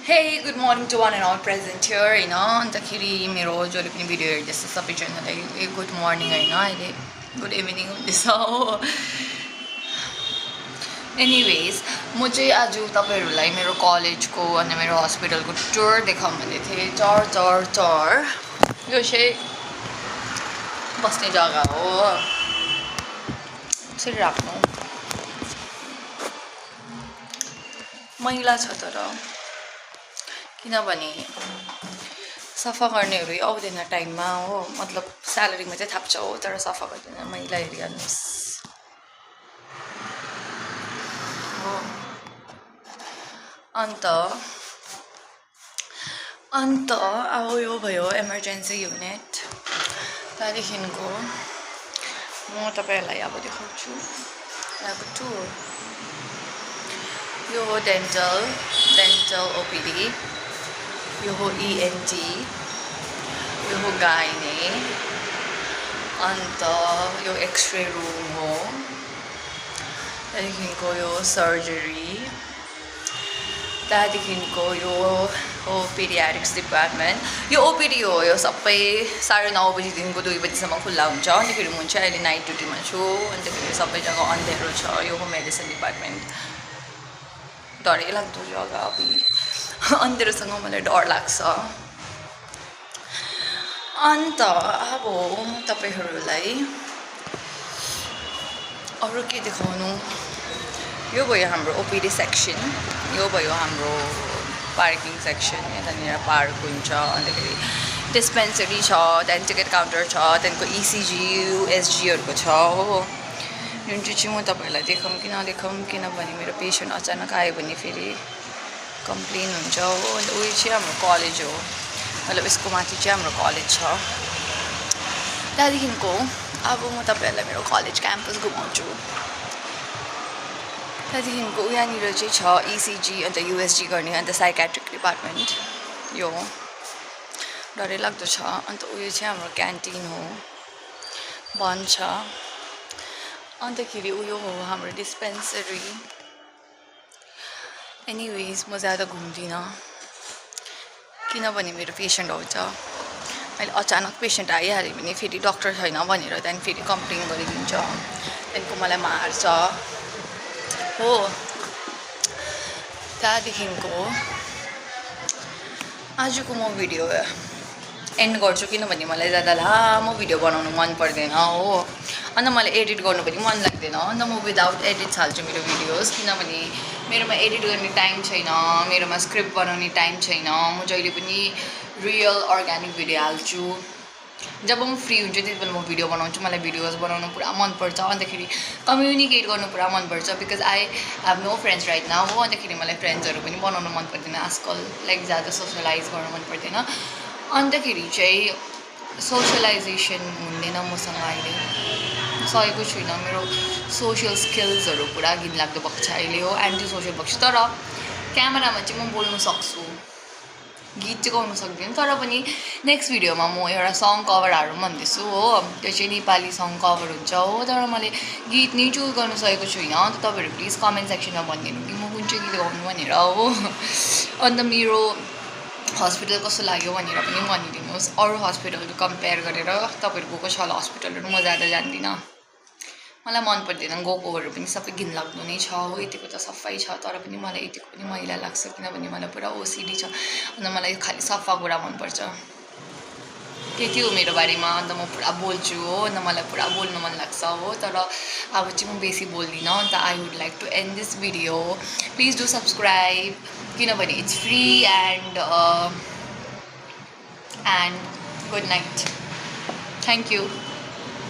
Hey, good morning to one and all present here हैन अन्तखेरि मेरो जसले पनि भिडियो हेर्दैछ सबैजनालाई गुड मर्निङ हैन अहिले गुड इभिनिङ हुँदैछ हो एनिवेज म चाहिँ आज तपाईहरुलाई मेरो कलेजको अनि मेरो हस्पिटलको टुर देखाउँ भन्दै थिएँ चर यो चाहिँ बस्ने जग्गा हो यसरी राख्नु मैला छ तर किनभने सफा गर्नेहरु आउँदैन टाइममा हो मतलब स्यालेरीमा चाहिँ थाप्छ हो तर सफा गर्दैन मैला हेरिहाल्नुस् हो अन्त अब यो भयो इमर्जेन्सी युनिट त्यहाँदेखिको म तपाईहरुलाई अब देखाउँछु अब टुर यो हो डेन्टल ओपीडी यो हो ENT यो हो गाइने अन्त यो एक्सरे रुम हो त्यहाँदेखिको यो सर्जरी त्यहाँदेखिको यो हो पेडियाट्रिक्स डिपार्टमेन्ट यो ओपीडी हो यो सबै 9:30 बजीदेखिको 2 बजीसम्म खुल्ला हुन्छ अन्तखेरि म चाहिँ अहिले नाइट ड्युटीमा छु अन्तखेरि सबै जग्गा अँधेरो छ यो हो मेडिसिन डिपार्टमेन्ट डरै लाग्दो जग्गा अँधेरोसँग मलाई डर लाग्छ अन्त अब तपाईहरुलाई अरु के देखाउनु यो भयो हाम्रो ओपीडी सेक्सन यो भयो हाम्रो पार्किङ सेक्सन यतानिर पार्क हुन्छ अन्तखेरि डिस्पेन्सरी छ त्यहाँदेखि टिकट काउन्टर छ त्यहाँदेखिको ECG USG हरुको छ हो जुन चाहिँ म तपाईहरुलाई देखाउँ कि नदेखाउँ किनभने मेरो पेशेन्ट अचानक आयो भने फेरि कम्प्लेन हुन्छ हो अन्त उयो चाहिँ हाम्रो कलेज हो मतलब यसको माथि चाहिँ हाम्रो कलेज छ त्यहाँदेखिको अब म तपाईहरुलाई मेरो कलेज क्याम्पस घुमाउँछु त्यहाँदेखिको यहाँनिर चाहिँ छ ECG अन्त USG गर्ने अन्त साइकेट्रिक डिपार्टमेन्ट यो डरै लाग्दो छ अन्त उयो चाहिँ हाम्रो क्यान्टिन हो बन्द छ अन्तखेरि उयो हो हाम्रो डिस्पेन्सरी एनिवेज म ज्यादा घुम्दिनँ किनभने मेरो पेशेन्ट आउँछ अहिले अचानक पेशेन्ट आइहाल्यो भने फेरि डाक्टर छैन भनेर त्यहाँदेखि फेरि कम्प्लेन गरिदिन्छ त्यहाँदेखिको मलाई मार्छ हो त्यहाँदेखिको आजको म भिडियो एन्ड गर्छु किनभने मलाई ज्यादा लामो भिडियो बनाउनु मन पर्दैन हो अन्त मलाई एडिट गर्नु पनि मन लाग्दैन अन्त म विदाउट एडिट हाल्छु मेरो भिडियोज किनभने मेरोमा एडिट गर्ने टाइम छैन मेरोमा स्क्रिप्ट बनाउने टाइम छैन म जहिले पनि रियल अर्ग्यानिक भिडियो हाल्छु जब म फ्री हुन्छु त्यतिबेला म भिडियो बनाउँछु मलाई भिडियोज बनाउनु पुरा मनपर्छ अन्तखेरि कम्युनिकेट गर्नु पुरा मनपर्छ because I have no friends right now हो अन्तखेरि मलाई फ्रेन्ड्सहरू पनि बनाउनु मन पर्दैन आजकल लाइक ज्यादा सोसलाइज गर्नु मन पर्दैन अन्तखेरि चाहिँ सोशलाइजेसन हुँदैन मसँग अहिले सकेको छुइनँ मेरो सोसियल स्किल्सहरू पुरा घिनलाग्दो भएको छ अहिले हो एन्टी सोसियल भएको छ तर क्यामेरामा चाहिँ म बोल्नु सक्छु गीत चाहिँ गाउनु सक्दिनँ तर पनि नेक्स्ट भिडियोमा म एउटा सङ कभर हालौँ भन्दैछु हो त्यो चाहिँ नेपाली सङ कभर हुन्छ हो तर मैले गीत नै चुज गर्नु सकेको छुइनँ अन्त तपाईँहरू प्लिज कमेन्ट सेक्सनमा भनिदिनु कि म कुन चाहिँ गीत गाउनु भनेर हो अन्त मेरो हस्पिटल कस्तो लाग्यो भनेर पनि भनिदिनुहोस् अरू हस्पिटलको कम्पेयर गरेर तपाईँहरू गएको छ होला हस्पिटलहरू म ज्यादा जान्दिनँ मलाई मन पर्दैन गएकोहरू पनि सबै घिनलाग्दो नै छ हो यतिको त सफाइ छ तर पनि मलाई यतिको पनि मैला लाग्छ किनभने मलाई पुरा OCD छ अन्त मलाई खालि सफा कुरा मनपर्छ त्यति हो मेरो बारेमा अन्त म पुरा बोल्छु हो अन्त मलाई पुरा बोल्नु मन लाग्छ हो तर अब चाहिँ म बेसी बोल्दिनँ अन्त I would like to end this video please do subscribe किनभने it's free and good night thank you